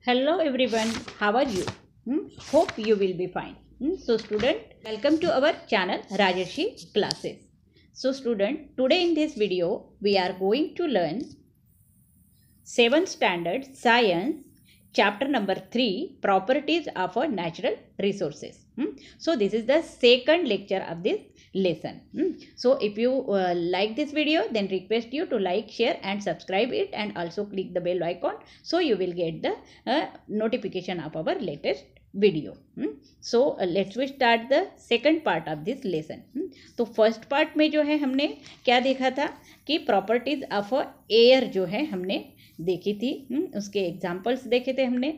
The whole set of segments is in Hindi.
Hello everyone, how are you? Hope you will be fine. So student, welcome to our channel Rajarshi Classes. So student, today in this video we are going to learn 7th standard science chapter number 3 properties of our natural resources. So this is the second lecture of this lesson. So if you like this video, then request you to like, share and subscribe it, and also click the bell icon so you will get the notification of our latest video. So let's we start the second part of this lesson. तो फर्स्ट पार्ट में जो है हमने क्या देखा था कि प्रॉपर्टीज ऑफ एयर जो है हमने देखी थी, उसके एग्जाम्पल्स देखे थे हमने.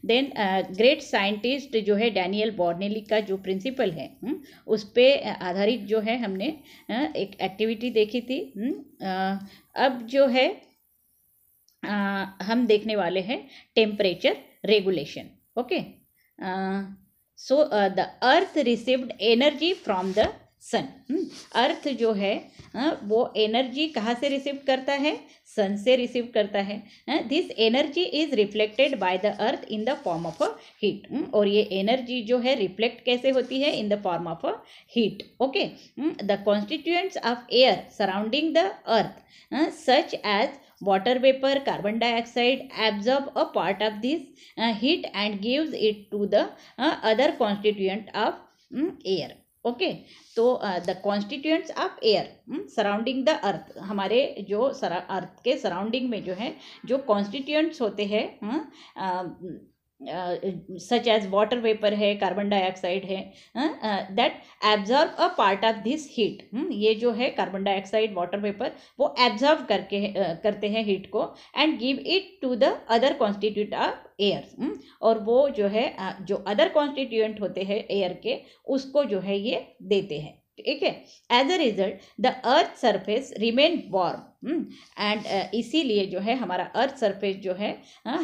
देन ग्रेट साइंटिस्ट जो है डैनियल बॉर्नेली का जो प्रिंसिपल है उस पे आधारित जो है हमने एक एक्टिविटी देखी थी. अब जो है हम देखने वाले हैं temperature regulation. Okay, so the earth received energy from the sun. Earth जो है वो एनर्जी कहाँ से रिसीव करता है? सन से रिसीव करता है. This energy is reflected by the earth in the form of a heat. और ये एनर्जी जो है रिफ्लेक्ट कैसे होती है? In the form of a heat. Okay, the constituents of air surrounding the earth such as water vapor, carbon dioxide absorb a part of this heat and gives it to the other constituent of air. Okay, तो the constituents of air surrounding the earth, हमारे जो अर्थ के सराउंडिंग में जो है जो कॉन्स्टिट्यूएंट्स होते हैं सच एज वाटर वेपर है, कार्बन डाइऑक्साइड है, that absorb a part of this heat. ये जो है कार्बन डाइऑक्साइड, वाटर वेपर, वो एब्जॉर्ब करते हैं हीट को and give it to the other constitute of air. और वो जो है जो अदर कॉन्स्टिट्यूएंट होते हैं एयर के, उसको जो है ये देते हैं. ठीक है, as a result the earth surface remain warm. And इसीलिए जो है हमारा अर्थ सरफेस जो है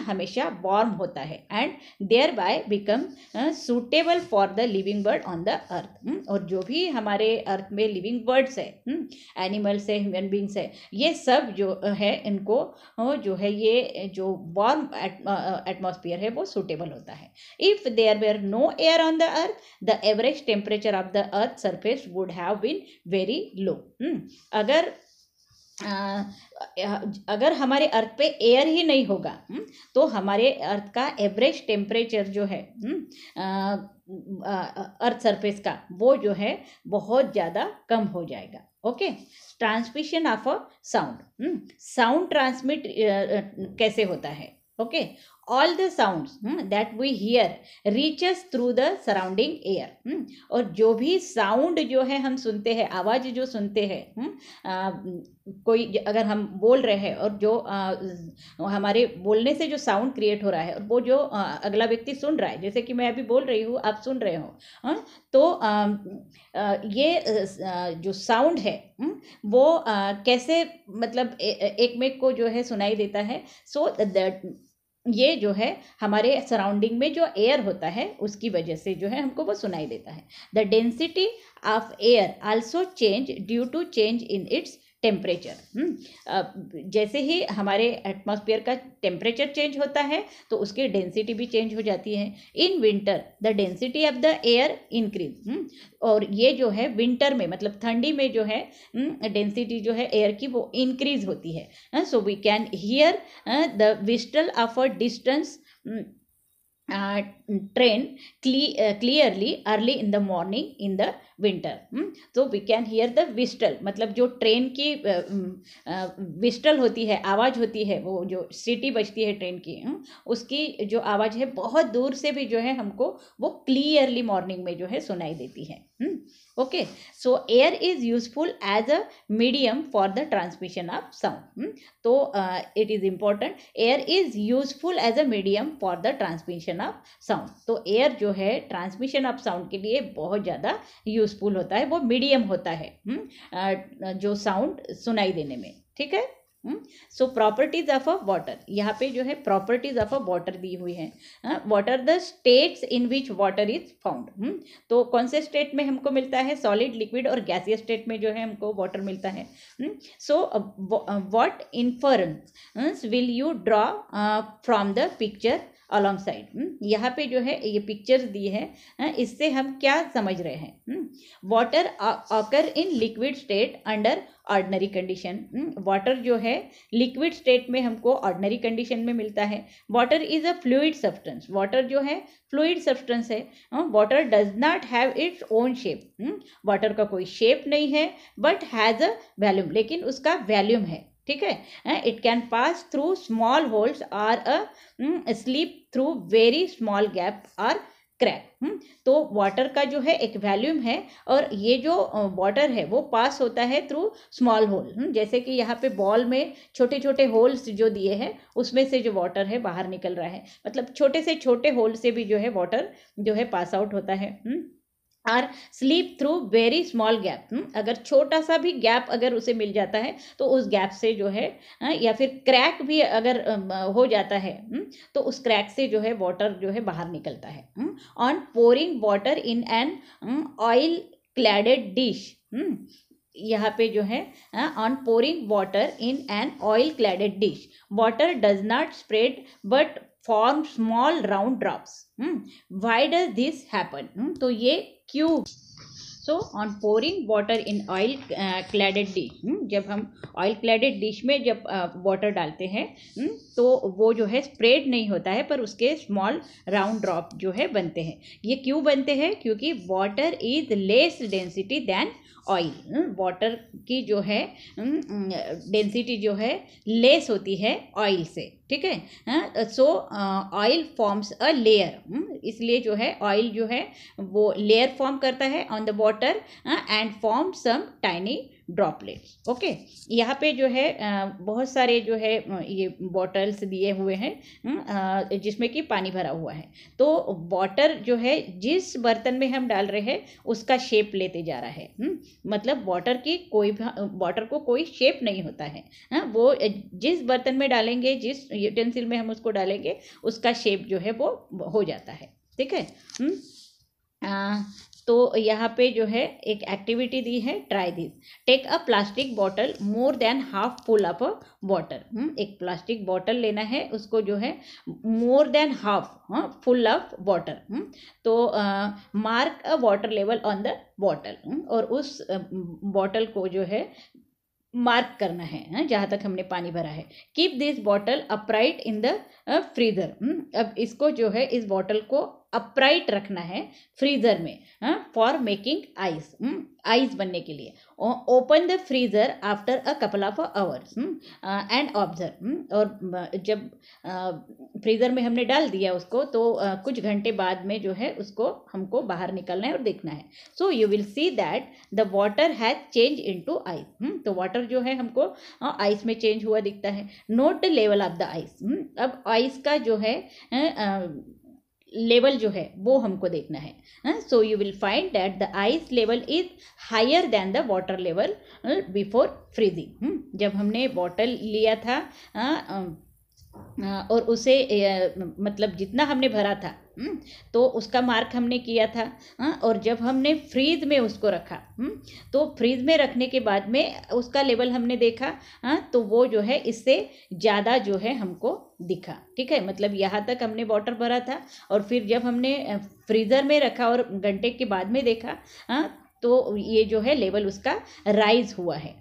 हमेशा वार्म होता है and thereby become suitable for the living bird on the earth. और जो भी हमारे अर्थ में लिविंग बर्ड्स है, एनिमल्स है, ह्यूमन बींग्स है, ये सब जो है इनको जो है ये जो वार्म एटमॉस्फेयर है वो सूटेबल होता है. If there were no air on the earth the average temperature of the earth surface would have been very low. अगर हमारे अर्थ पे एयर ही नहीं होगा तो हमारे अर्थ का एवरेज टेम्परेचर जो है अर्थ सरफेस का, वो जो है बहुत ज़्यादा कम हो जाएगा. Okay, transmission of a sound. Sound transmit कैसे होता है? Okay, all the sounds that we hear reaches through the surrounding air. और जो भी साउंड जो है हम सुनते हैं, आवाज़ जो सुनते हैं, कोई अगर हम बोल रहे हैं और जो हमारे बोलने से जो साउंड क्रिएट हो रहा है और वो जो अगला व्यक्ति सुन रहा है, जैसे कि मैं अभी बोल रही हूँ, आप सुन रहे हो, तो ये जो साउंड है वो कैसे मतलब एक में को जो है सुनाई देता है. सो ये जो है हमारे सराउंडिंग में जो एयर होता है उसकी वजह से जो है हमको वो सुनाई देता है. The density of air also change due to change in its temperature. जैसे ही हमारे एटमॉस्फेयर का टेम्परेचर चेंज होता है तो उसकी डेंसिटी भी चेंज हो जाती है. In winter the density of the air increase. और ये जो है विंटर में, मतलब ठंडी में जो है डेंसिटी जो है एयर की वो इंक्रीज होती है. So we can hear the whistle of a distance train clearly early in the morning in the winter. So we can hear the whistle. मतलब जो ट्रेन की विस्टल होती है, आवाज़ होती है, वो जो सीटी बजती है ट्रेन की, उसकी जो आवाज़ है बहुत दूर से भी जो है हमको वो क्लियरली मॉर्निंग में जो है सुनाई देती है. Okay, so air is useful as a medium for the transmission of sound. तो it is important, air is useful as a medium for the transmission of sound. तो एयर जो है ट्रांसमिशन ऑफ साउंड के लिए बहुत ज़्यादा यूजफुल होता है, वो मीडियम होता है जो साउंड सुनाई देने में. ठीक है, so properties of a water, यहाँ पे जो है प्रॉपर्टीज ऑफ अ वाटर दी हुई है. What are the states in which water is found. तो कौन से स्टेट में हमको मिलता है? सॉलिड, लिक्विड और गैसियस स्टेट में जो है हमको वाटर मिलता है. So what inference will you draw from the picture alongside. यहाँ पे जो है ये पिक्चर्स दी है, इससे हम क्या समझ रहे हैं? Water occur in liquid state under ordinary condition. Water जो है लिक्विड स्टेट में हमको ऑर्डिनरी कंडीशन में मिलता है। Water is a fluid substance. Water जो है फ्लूइड सब्सटेंस है। Water does not have its own shape. Water का कोई शेप नहीं है, बट हैज़ अ वॉल्यूम, लेकिन उसका वॉल्यूम है। ठीक है, it can pass through small holes और a slip through very small gap और क्रैक। तो वाटर का जो है एक वॉल्यूम है, और ये जो वाटर है वो पास होता है थ्रू स्मॉल होल। जैसे कि यहाँ पे बॉल में छोटे छोटे होल्स जो दिए हैं, उसमें से जो वाटर है बाहर निकल रहा है, मतलब छोटे से छोटे होल से भी जो है वाटर जो है पास आउट होता है। और sleep through very small gap. अगर छोटा सा भी गैप अगर उसे मिल जाता है तो उस गैप से जो है या फिर क्रैक भी अगर हो जाता है, तो उस क्रैक से जो है वाटर जो है बाहर निकलता है। On pouring water in an oil cladded dish. यहाँ पे जो है on pouring water in an oil cladded dish, water does not spread but form small round drops. Why does this happen? तो ये क्यों? So on pouring water in oil cladded dish, जब हम ऑयल क्लैडेड डिश में जब वाटर डालते हैं, तो वो जो है स्प्रेड नहीं होता है, पर उसके स्मॉल राउंड ड्रॉप जो है बनते हैं। ये क्यों बनते हैं? क्योंकि water is less density than oil. Water की जो है डेंसिटी जो है लेस होती है ऑयल से। ठीक है, सो ऑयल फॉर्म्स अ लेयर। इसलिए जो है ऑयल जो है वो लेयर फॉर्म करता है on the water and form some tiny droplets. Okay, यहाँ पे जो है बहुत सारे जो है ये बॉटल्स दिए हुए हैं जिसमें कि पानी भरा हुआ है। तो वाटर जो है जिस बर्तन में हम डाल रहे हैं उसका शेप लेते जा रहा है। मतलब वाटर को कोई शेप नहीं होता है। वो जिस बर्तन में डालेंगे, जिस यूटेंसिल में हम उसको डालेंगे, उसका शेप जो है वो हो जाता है। ठीक है, तो यहाँ पे जो है एक एक्टिविटी दी है, try this. Take a plastic bottle more than half full of a water. एक प्लास्टिक बॉटल लेना है, उसको जो है more than half full of water. तो mark a water level on the bottle, और उस बॉटल को जो है मार्क करना है जहाँ तक हमने पानी भरा है। Keep this bottle upright in the freezer. अब इसको जो है इस बॉटल को अपराइट रखना है फ्रीजर में फॉर मेकिंग आइस, आइस बनने के लिए। Open the freezer after a couple of hours and observe. और जब फ्रीजर में हमने डाल दिया उसको, तो कुछ घंटे बाद में जो है उसको हमको बाहर निकलना है और देखना है। So you will see that the water has change into ice. तो वाटर जो है हमको आइस में चेंज हुआ दिखता है। Note the level of the ice. अब आइस का जो है लेवल जो है वो हमको देखना है। So you will find that the ice level is higher than the water level before freezing. जब हमने बॉटल लिया था और उसे मतलब जितना हमने भरा था तो उसका मार्क हमने किया था, और जब हमने फ्रीज में उसको रखा, तो फ्रीज में रखने के बाद में उसका लेवल हमने देखा, तो वो जो है इससे ज़्यादा जो है हमको दिखा। ठीक है, मतलब यहाँ तक हमने वाटर भरा था, और फिर जब हमने फ्रीज़र में रखा और घंटे के बाद में देखा, तो ये जो है लेवल उसका राइज हुआ है।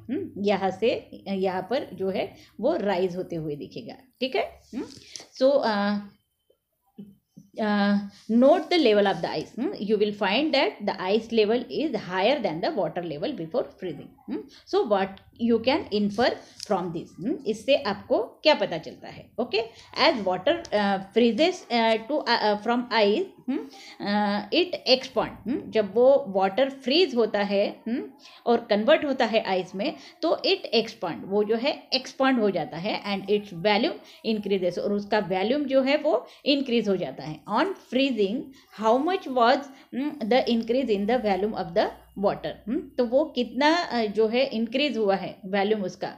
यहाँ से यहाँ पर जो है वो राइज होते हुए दिखेगा। ठीक है, सो note the level of the ice. You will find that the ice level is higher than the water level before freezing. So what you can infer from this? इससे आपको क्या पता चलता है? Okay, as water freezes from ice, it expand. जब वो water freeze होता है और convert होता है ice में, तो it expand, वो जो है expand हो जाता है, and its volume increases, और उसका volume जो है वो increase हो जाता है। On freezing, how much was the increase in the volume of the water? तो वो कितना जो है इंक्रीज हुआ है वॉल्यूम उसका,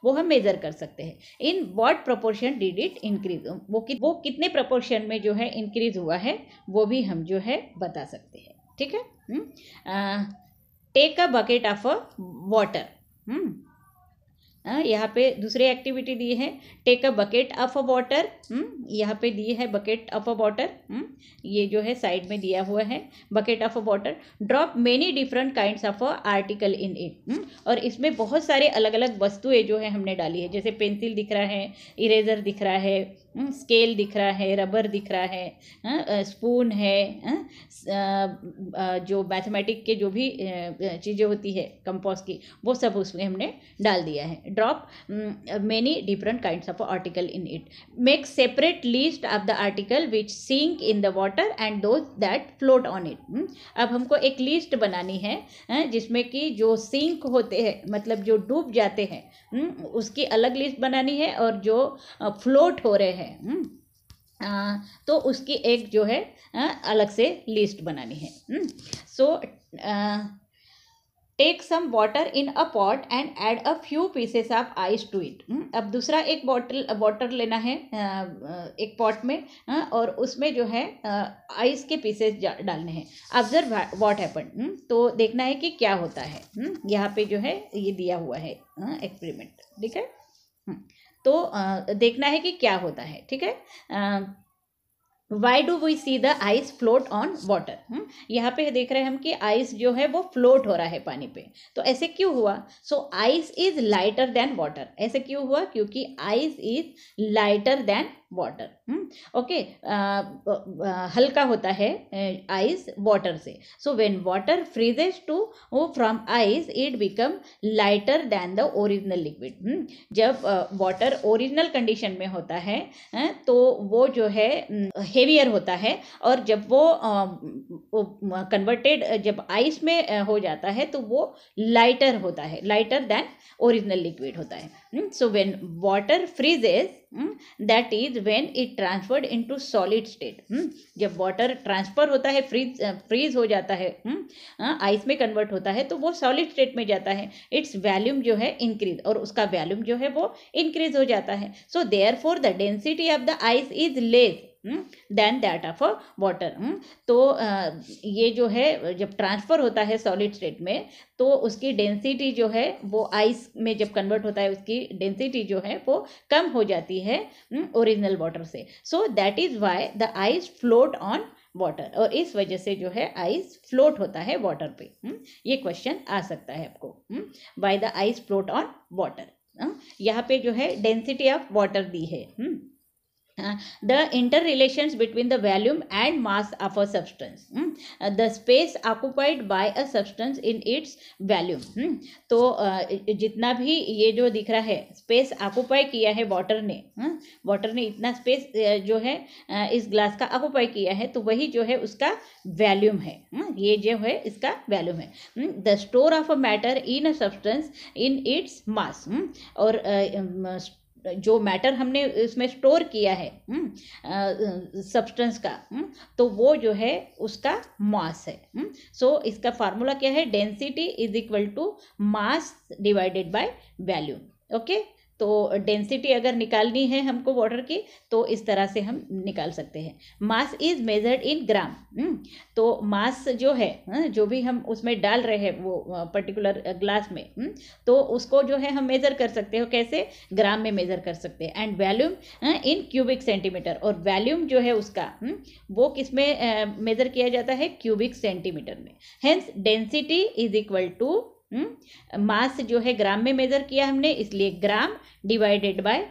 वो हम मेजर कर सकते हैं। In what proportion did it increase, वो कितने प्रोपोर्शन में जो है इंक्रीज हुआ है वो भी हम जो है बता सकते हैं। ठीक है, take a bucket of a water. यहाँ पे दूसरी एक्टिविटी दी है, take a bucket of a water, यहाँ पे दी है बकेट ऑफ अ वाटर, ये जो है साइड में दिया हुआ है bucket of a water, drop many different kinds of a article in it, और इसमें बहुत सारे अलग अलग वस्तुएं जो है हमने डाली है, जैसे पेंसिल दिख रहा है, इरेजर दिख रहा है, स्केल दिख रहा है, रबर दिख रहा है, स्पून है, जो मैथमेटिक के जो भी चीज़ें होती है कंपास की, वो सब उसमें हमने डाल दिया है। Drop many different kinds of article in it, make separate list of the article which sink in the water and those that float on it. अब हमको एक लिस्ट बनानी है जिसमें कि जो सिंक होते हैं, मतलब जो डूब जाते हैं, उसकी अलग लिस्ट बनानी है, और जो फ्लोट हो रहे हैं तो उसकी एक जो है अलग से लिस्ट बनानी है। So take some water in a pot and add a few pieces of ice to it. अब दूसरा एक वाटर लेना है एक पॉट में, और उसमें जो है आइस के पीसेस डालने हैं। ऑब्जर्व व्हाट हैपन, तो देखना है कि क्या होता है। यहाँ पे जो है ये दिया हुआ है एक्सपेरिमेंट, ठीक है। तो देखना है कि क्या होता है, ठीक है। Why do we see the ice float on water, यहाँ पे देख रहे हैं हम कि आइस जो है वो फ्लोट हो रहा है पानी पे, तो ऐसे क्यों हुआ? So ice is lighter than water, ऐसे क्यों हुआ? क्योंकि ice is lighter than water, okay, हल्का होता है आइस वाटर से। So when water freezes to from ice it become lighter than the original liquid. जब वाटर ओरिजिनल कंडीशन में होता है तो वो जो है हेवियर होता है, और जब वो कन्वर्टेड जब आइस में हो जाता है तो वो लाइटर होता है, लाइटर देन ओरिजिनल लिक्विड होता है। सो when water freezes, that is when it transferred into solid state. जब वाटर ट्रांसफर होता है, फ्रीज हो जाता है, आइस में कन्वर्ट होता है, तो वो सॉलिड स्टेट में जाता है, इट्स वॉल्यूम जो है इंक्रीज, और उसका वॉल्यूम जो है वो इंक्रीज हो जाता है। So therefore the density of the ice is less than that of a water. तो ये जो है जब ट्रांसफर होता है सॉलिड स्टेट में, तो उसकी डेंसिटी जो है वो आइस में जब कन्वर्ट होता है, उसकी डेंसिटी जो है वो कम हो जाती है ओरिजिनल वाटर से। So that is why the ice float on water, और इस वजह से जो है आइस फ्लोट होता है वाटर पे। ये क्वेश्चन आ सकता है आपको, why the ice float on water. यहाँ पे जो है डेंसिटी ऑफ वाटर दी है, the interrelations between the volume and mass of a substance, the space occupied by a substance in its volume। तो जितना भी ये जो दिख रहा है स्पेस ऑक्युपाई किया है वाटर ने, वाटर ने इतना स्पेस जो है इस ग्लास का ऑक्युपाई किया है, तो वही जो है उसका वॉल्यूम है, ये जो है इसका वॉल्यूम है। The store of a matter in a substance in its mass, और जो मैटर हमने इसमें स्टोर किया है सब्सटेंस का, तो वो जो है उसका मास है। सो इसका फार्मूला क्या है? Density is equal to mass divided by volume. Okay, तो डेंसिटी अगर निकालनी है हमको वाटर की, तो इस तरह से हम निकाल सकते हैं। मास इज मेजर्ड इन ग्राम, तो मास जो है जो भी हम उसमें डाल रहे हैं वो पर्टिकुलर ग्लास में, तो उसको जो है हम मेजर कर सकते हो, कैसे? ग्राम में मेजर कर सकते हैं। And volume in cubic centimetre, और वॉल्यूम जो है उसका वो किस में मेजर किया जाता है? क्यूबिक सेंटीमीटर में। Hence density is equal to mass जो है ग्राम में मेजर किया हमने, इसलिए ग्राम डिवाइडेड बाय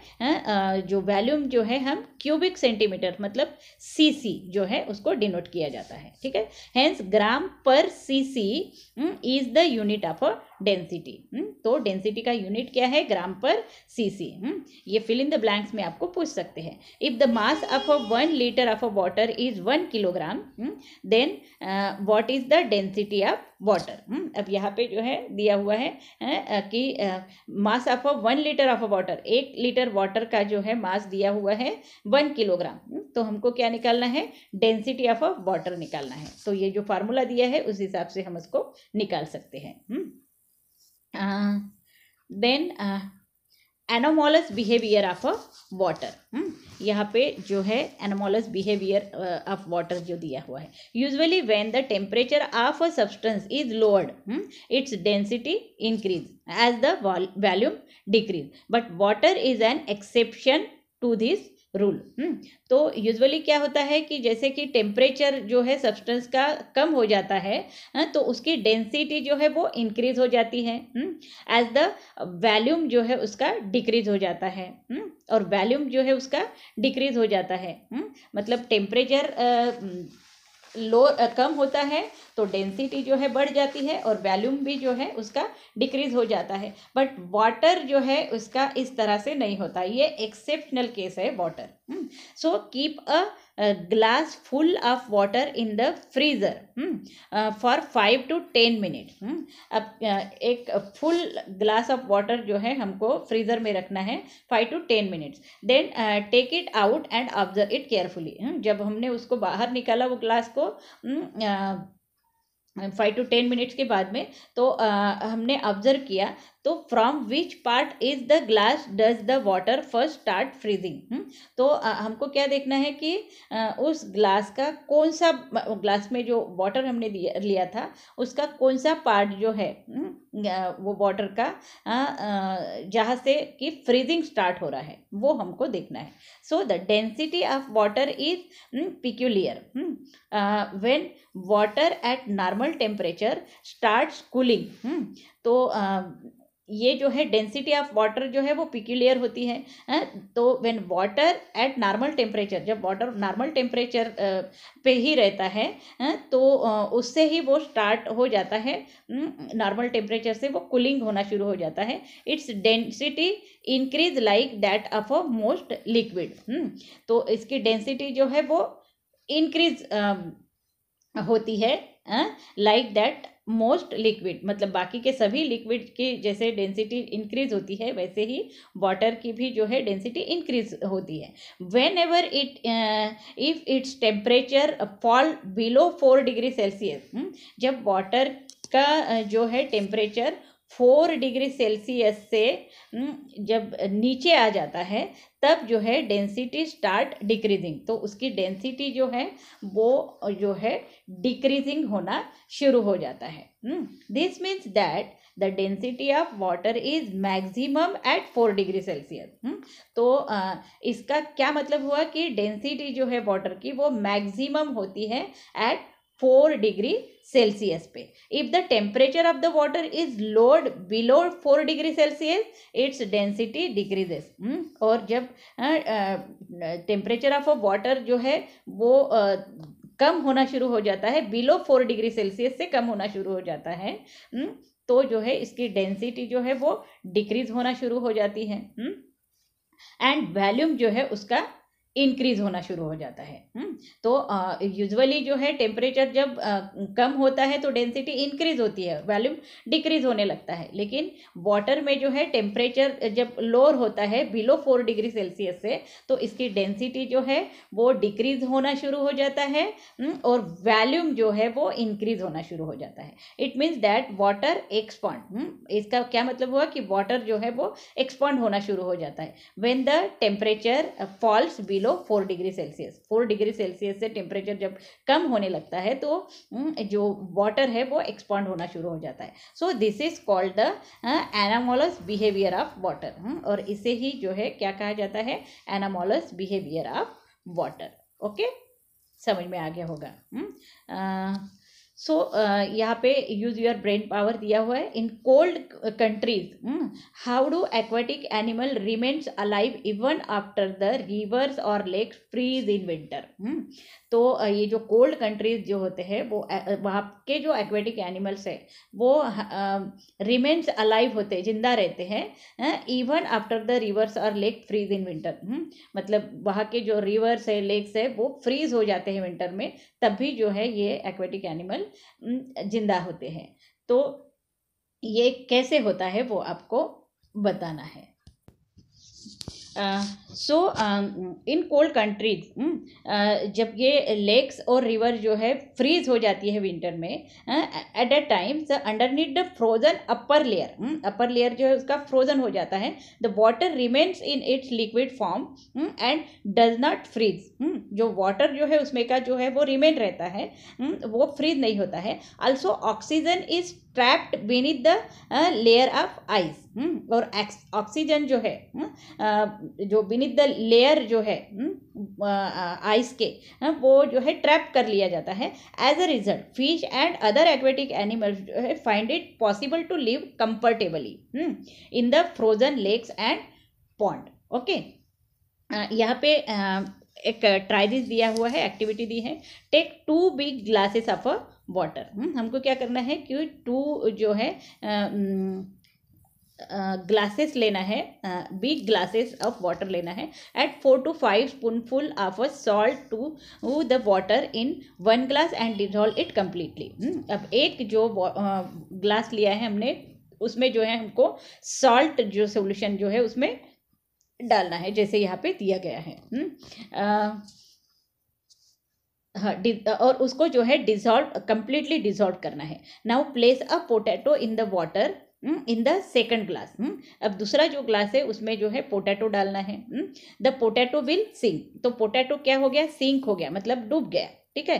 जो वॉल्यूम जो है हम क्यूबिक सेंटीमीटर मतलब सीसी जो है उसको डिनोट किया जाता है, ठीक है। हेंस ग्राम पर CC is the unit of density. तो डेंसिटी का यूनिट क्या है? ग्राम पर सीसी। ये फिल इन द ब्लैंक्स में आपको पूछ सकते हैं। If the mass of 1 litre of water is 1 kilogram, then what is the density of water. अब यहाँ पे जो है दिया हुआ है कि mass of 1 litre of water, 1 litre water का जो है मास दिया हुआ है 1 किलोग्राम, तो हमको क्या निकालना है? डेंसिटी ऑफ वाटर निकालना है। तो ये जो फार्मूला दिया है उस हिसाब से हम उसको निकाल सकते हैं। Then anomalous behaviour of a water. यहाँ पे जो है एनोमोलस बिहेवियर ऑफ वाटर जो दिया हुआ है, usually when the temperature of a substance is lowered its density increase as the volume decrease, but water is an exception to this rule. तो यूजुअली क्या होता है कि जैसे कि टेम्परेचर जो है सब्सटेंस का कम हो जाता है, तो उसकी डेंसिटी जो है वो इंक्रीज हो जाती है, एज द वॉल्यूम जो है उसका डिक्रीज हो जाता है, और वॉल्यूम जो है उसका डिक्रीज हो जाता है। मतलब टेम्परेचर कम होता है तो डेंसिटी जो है बढ़ जाती है और वॉल्यूम भी जो है उसका डिक्रीज हो जाता है, बट वाटर जो है उसका इस तरह से नहीं होता, ये एक्सेप्शनल केस है water. So keep a glass full of water in the freezer for 5 to 10 minute. अब एक फुल ग्लास ऑफ वाटर जो है हमको फ्रीजर में रखना है 5 to 10 minutes, then take it out and observe it carefully. जब हमने उसको बाहर निकाला वो ग्लास को 5 to 10 मिनट्स के बाद में, तो हमने ऑब्जर्व किया तो from which part is the glass does the water first start freezing. तो हमको क्या देखना है कि उस ग्लास का कौन सा, ग्लास में जो वाटर हमने लिया था उसका कौन सा पार्ट जो है वो वाटर का जहाँ से कि फ्रीजिंग स्टार्ट हो रहा है वो हमको देखना है। So the density of water is peculiar when water at normal temperature starts cooling. तो ये जो है डेंसिटी ऑफ वाटर जो है वो पिक्यूलियर होती है। तो when water at normal temperature, जब वाटर नॉर्मल टेम्परेचर पे ही रहता है तो उससे ही वो स्टार्ट हो जाता है, नॉर्मल टेम्परेचर से वो कूलिंग होना शुरू हो जाता है। It's density increase like that of a most liquid. तो इसकी डेंसिटी जो है वो इंक्रीज होती है लाइक दैट मोस्ट लिक्विड, मतलब बाकी के सभी लिक्विड की जैसे डेंसिटी इंक्रीज होती है वैसे ही वाटर की भी जो है डेंसिटी इंक्रीज होती है। When ever it if its temperature fall below 4 degree Celsius, जब वाटर का जो है टेम्परेचर 4 डिग्री सेल्सियस से जब नीचे आ जाता है तब जो है डेंसिटी स्टार्ट डिक्रीजिंग, तो उसकी डेंसिटी जो है वो जो है डिक्रीजिंग होना शुरू हो जाता है। This means that the density of water is maximum at 4 degree Celsius. तो इसका क्या मतलब हुआ कि डेंसिटी जो है वाटर की वो मैक्सिमम होती है एट 4 डिग्री सेल्सियस पे। If the temperature of the water is load below 4 degree Celsius its density decreases. और जब टेम्परेचर ऑफ अ वाटर जो है वो कम होना शुरू हो जाता है, बिलो 4 डिग्री सेल्सियस से कम होना शुरू हो जाता है, तो जो है इसकी डेंसिटी जो है वो डिक्रीज होना शुरू हो जाती है, एंड वॉल्यूम जो है उसका इंक्रीज होना शुरू हो जाता है। तो यूजुअली जो है टेम्परेचर जब कम होता है तो डेंसिटी इंक्रीज होती है, वॉल्यूम डिक्रीज होने लगता है, लेकिन वाटर में जो है टेम्परेचर जब लोअर होता है बिलो 4 डिग्री सेल्सियस से तो इसकी डेंसिटी जो है वो डिक्रीज होना शुरू हो जाता है और वॉल्यूम जो है वो इंक्रीज होना शुरू हो जाता है। It means that water expand. इसका क्या मतलब हुआ कि वाटर जो है वो एक्सपांड होना शुरू हो जाता है when the temperature falls below 4 degree Celsius. 4 degree Celsius से टेम्परेचर जब कम होने लगता है तो जो वाटर है वो एक्सपांड होना शुरू हो जाता है। So this is called the anomalous behaviour of water. और इसे ही जो है क्या कहा जाता है, anomalous behaviour of water. Okay, समझ में आ गया होगा। सो यहाँ पे यूज योर ब्रेन पावर दिया हुआ है। In cold countries how do aquatic animal remains alive even after the reverse और लेक्स फ्रीज इन विंटर। तो ये जो कोल्ड कंट्रीज जो होते हैं वो वहाँ के जो एक्वेटिक एनिमल्स है वो रिमेन्स अलाइव होते हैं, जिंदा रहते हैं इवन आफ्टर द रिवर्स और लेक फ्रीज इन विंटर। मतलब वहाँ के जो रिवर्स है, लेक्स है वो फ्रीज हो जाते हैं विंटर में, तब भी जो है ये एक्वेटिक एनिमल जिंदा होते हैं। तो ये कैसे होता है वो आपको बताना है। सो इन कोल्ड कंट्रीज जब ये लेक्स और रिवर जो है फ्रीज हो जाती है विंटर में, at that time the underneath the frozen upper layer जो है उसका फ्रोजन हो जाता है, the water remains in its liquid form and does not freeze. जो वाटर जो है उसमें का जो है वो रिमेन रहता है, वो फ्रीज नहीं होता है। Also oxygen is trapped beneath the layer of ice, और ऑक्सीजन जो है जो बीनीथ द लेयर जो है आइस के, वो जो है ट्रैप कर लिया जाता है। As a result fish and other aquatic animals जो है find it possible to live comfortably in the frozen lakes and pond. Okay, यहाँ पे एक ट्राइजिस दिया हुआ है, एक्टिविटी दी है। Take 2 big glasses of a water. हमको क्या करना है कि 2 जो है ग्लासेस लेना है, बिग ग्लासेस ऑफ वाटर लेना है। Add 4 to 5 spoonful of a salt to the water in 1 glass and dissolve it completely. अब एक जो ग्लास लिया है हमने, उसमें जो है हमको सॉल्ट जो सोल्यूशन जो है उसमें डालना है, जैसे यहाँ पे दिया गया है। हाँ, और उसको जो है डिजॉल्व, कंप्लीटली डिजॉल्व करना है। Now place a potato in the water in the second glass. अब दूसरा जो ग्लास है उसमें जो है पोटैटो डालना है। The potato will sink. तो पोटैटो क्या हो गया, सिंक हो गया, मतलब डूब गया। ठीक है,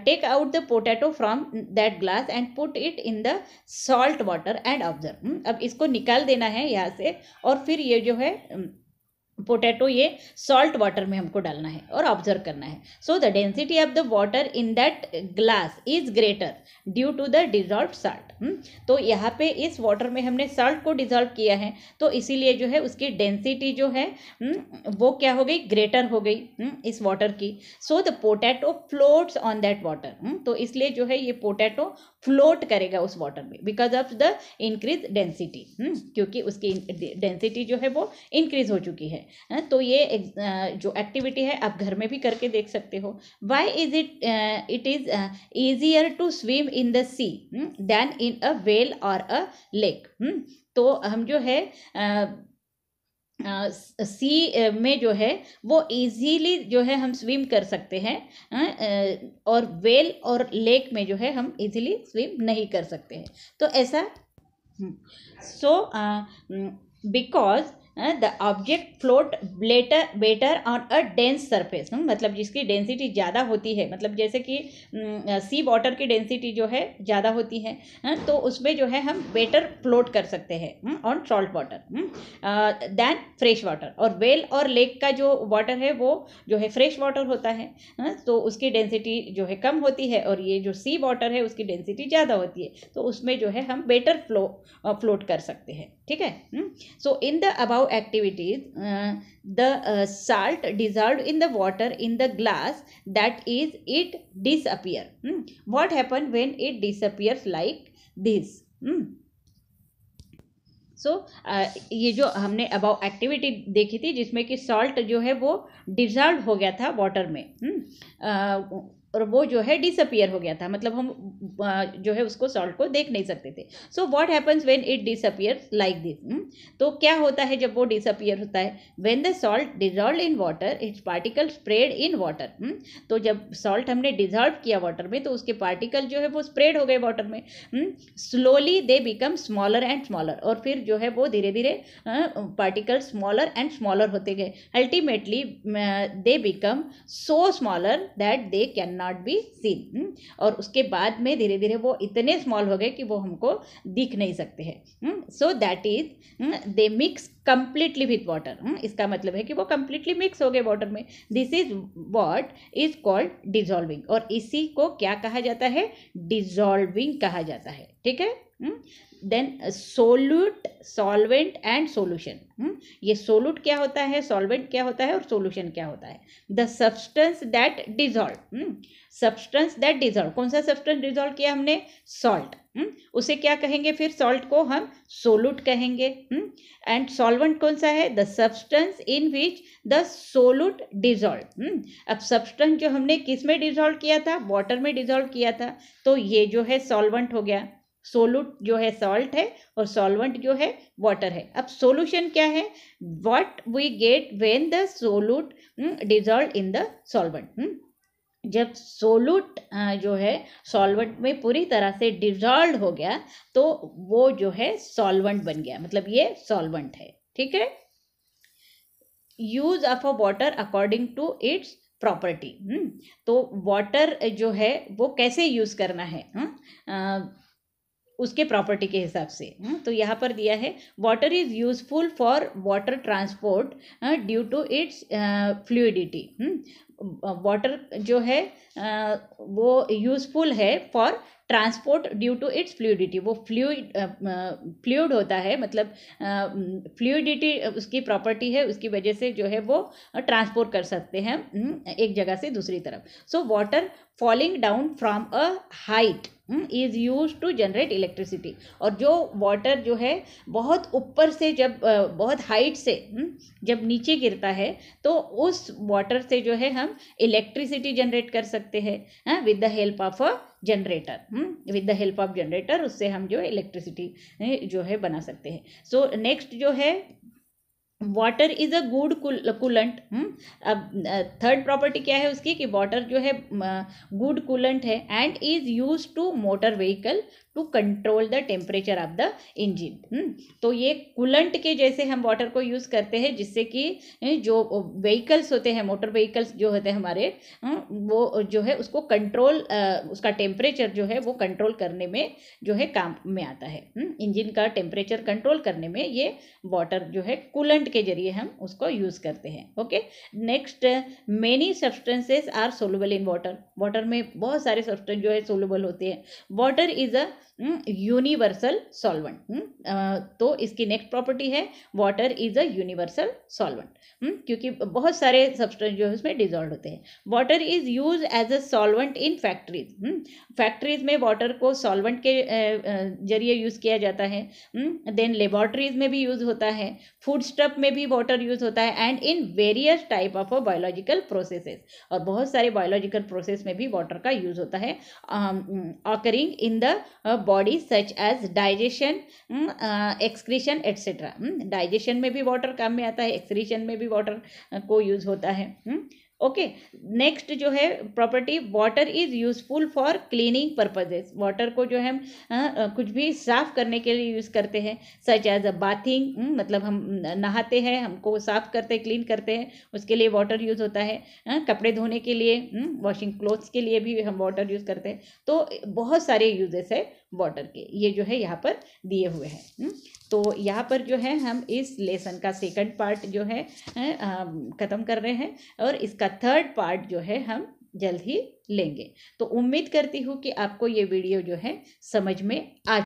take out the potato from that glass and put it in the salt water and observe. अब इसको निकाल देना है यहाँ से, और फिर ये जो है पोटैटो ये सॉल्ट वाटर में हमको डालना है और ऑब्जर्व करना है। So the density of the water in that glass is greater due to the dissolve salt. तो यहाँ पे इस वाटर में हमने साल्ट को डिजॉल्व किया है, तो इसीलिए जो है उसकी डेंसिटी जो है वो क्या हो गई, ग्रेटर हो गई इस वाटर की। So the potato floats on that water. तो इसलिए जो है ये पोटैटो फ्लोट करेगा उस वाटर में because of the increase density, क्योंकि उसकी डेंसिटी जो है वो इंक्रीज हो चुकी है। तो ये जो एक्टिविटी है आप घर में भी करके देख सकते हो। Why is it is easier to swim in the sea than in a well और अ लेक। तो हम जो है सी में जो है वो इजीली जो है हम स्विम कर सकते हैं, और वेल और लेक में जो है हम इजीली स्विम नहीं कर सकते हैं। तो ऐसा so because the object float better on a dense surface. मतलब जिसकी डेंसिटी ज़्यादा होती है, मतलब जैसे कि सी वाटर की डेंसिटी जो है ज़्यादा होती है, तो उसमें जो है हम बेटर फ्लोट कर सकते हैं on salt water than fresh water. और वेल और लेक का जो वाटर है वो जो है फ्रेश वाटर होता है, तो उसकी डेंसिटी जो है कम होती है, और ये जो सी वाटर है उसकी डेंसिटी ज़्यादा होती है, तो उसमें जो है हम बेटर फ्लोट कर सकते हैं। ठीक है, so in the about activities the salt dissolved in the water in the glass, that is it disappear. What happen when it disappears like this? सो ये जो हमने अबाउट एक्टिविटी देखी थी जिसमें कि सॉल्ट जो है वो डिजॉल्व हो गया था वाटर में, और वो जो है डिसअपियर हो गया था, मतलब हम जो है उसको सॉल्ट को देख नहीं सकते थे। So what happens when it disappears like this. तो क्या होता है जब वो डिसअपियर होता है, when the salt dissolve in water it's particle spread in water. तो जब सॉल्ट हमने डिजॉल्व किया वाटर में तो उसके पार्टिकल जो है वो स्प्रेड हो गए वाटर में। Slowly they become smaller and smaller, और फिर जो है वो धीरे धीरे पार्टिकल स्मॉलर एंड स्मॉलर होते गए। Ultimately they become so smaller that they can not be seen. और उसके बाद में धीरे धीरे वो इतने स्मॉल हो गए कि वो हमको दिख नहीं सकते हैं। So that is they mix completely with water. इसका मतलब है कि वो कंप्लीटली मिक्स हो गए वाटर में। This is what is called dissolving, और इसी को क्या कहा जाता है, डिजॉल्विंग कहा जाता है। ठीक है, then solute, solvent and solution. ये सोल्यूट क्या होता है, सॉल्वेंट क्या होता है, और सोल्यूशन क्या होता है। The substance that dissolve, substance that dissolve, कौन सा सब्सटेंस डिजॉल्व किया हमने, सॉल्ट। उसे क्या कहेंगे फिर, सॉल्ट को हम सोल्यूट कहेंगे। एंड सॉल्वेंट कौन सा है, the substance in which the solute dissolve. अब सब्सटेंस जो हमने किस में डिजॉल्व किया था, वाटर में डिजॉल्व किया था, तो ये जो है सॉल्वेंट हो गया। सोलूट जो है सॉल्ट है और सॉल्वेंट जो है वाटर है। अब सॉल्यूशन क्या है, what we get when the solute dissolve in the solvent. जब सोलूट जो है सॉल्वेंट में पूरी तरह से डिजॉल्व हो गया तो वो जो है सॉल्वेंट बन गया, मतलब ये सॉल्वेंट है। ठीक है। Use of a water according to its property. तो वाटर जो है वो कैसे यूज करना है, उसके प्रॉपर्टी के हिसाब से। तो यहाँ पर दिया है water is useful for water transport due to its fluidity. Water जो है वो यूजफुल है for transport due to its fluidity. वो फ्लूइड होता है, मतलब फ्लूइडिटी उसकी प्रॉपर्टी है, उसकी वजह से जो है वो ट्रांसपोर्ट कर सकते हैं एक जगह से दूसरी तरफ। So water falling down from a height is use to generate electricity. और जो वाटर जो है बहुत ऊपर से जब बहुत हाइट से जब नीचे गिरता है तो उस वाटर से जो है हम इलेक्ट्रिसिटी जनरेट कर सकते हैं with the help of a generator. With the help of generator उससे हम जो इलेक्ट्रिसिटी जो है बना सकते हैं। सो नेक्स्ट जो है water is a good coolant. अब थर्ड प्रॉपर्टी क्या है उसकी कि वाटर जो है गुड कूलेंट है and is use to motor vehicle to control the temperature of the engine. तो ये कूलेंट के जैसे हम वाटर को यूज़ करते हैं जिससे कि जो व्हीकल्स होते हैं, मोटर व्हीकल्स जो होते हैं हमारे, वो जो है उसको कंट्रोल, उसका टेम्परेचर जो है वो कंट्रोल करने में जो है काम में आता है। इंजन का टेम्परेचर कंट्रोल करने में ये वाटर जो है कूलेंट के जरिए हम उसको यूज़ करते हैं। Okay. Next, many substances are soluble in water. Water में बहुत सारे सब्सटेंस जो है सोलुबल होते हैं। Water is a universal solvent. तो इसकी नेक्स्ट प्रॉपर्टी है water is a universal solvent, क्योंकि बहुत सारे सब्सटेंस जो है उसमें डिजॉल्व होते हैं। Water is use as a solvent in factories. Factories में वाटर को सॉल्वेंट के जरिए यूज किया जाता है। देन लेबोरेटरीज में भी यूज होता है, फूड स्टफ में भी वाटर यूज होता है and in various type of biological processes. और बहुत सारे बायोलॉजिकल प्रोसेस में भी वाटर का यूज होता है occurring in the body such as digestion, excretion etcetera. Digestion में भी वाटर काम में आता है, एक्सक्रीशन में भी वाटर को यूज होता है। ओके। नेक्स्ट जो है property, water is useful for cleaning purposes. Water को जो है हम कुछ भी साफ करने के लिए यूज करते हैं, सच एज अ बाथिंग, मतलब हम नहाते हैं, हमको साफ करते हैं, क्लीन करते हैं, उसके लिए वाटर यूज होता है। कपड़े धोने के लिए, वॉशिंग क्लोथ्स के लिए भी हम वाटर यूज करते हैं। तो बहुत सारे यूजेस है वाटर के, ये जो है यहाँ पर दिए हुए हैं। तो यहाँ पर जो है हम इस लेसन का सेकंड पार्ट जो है ख़त्म कर रहे हैं और इसका थर्ड पार्ट जो है हम जल्द ही लेंगे। तो उम्मीद करती हूँ कि आपको ये वीडियो जो है समझ में आ।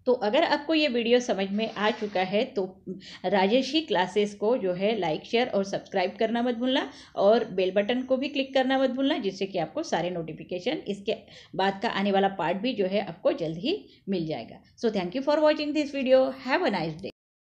तो अगर आपको ये वीडियो समझ में आ चुका है तो राजर्षि क्लासेस को जो है लाइक, शेयर और सब्सक्राइब करना मत भूलना और बेल बटन को भी क्लिक करना मत भूलना, जिससे कि आपको सारे नोटिफिकेशन, इसके बाद का आने वाला पार्ट भी जो है आपको जल्द ही मिल जाएगा। So thank you for watching this video. Have a nice day.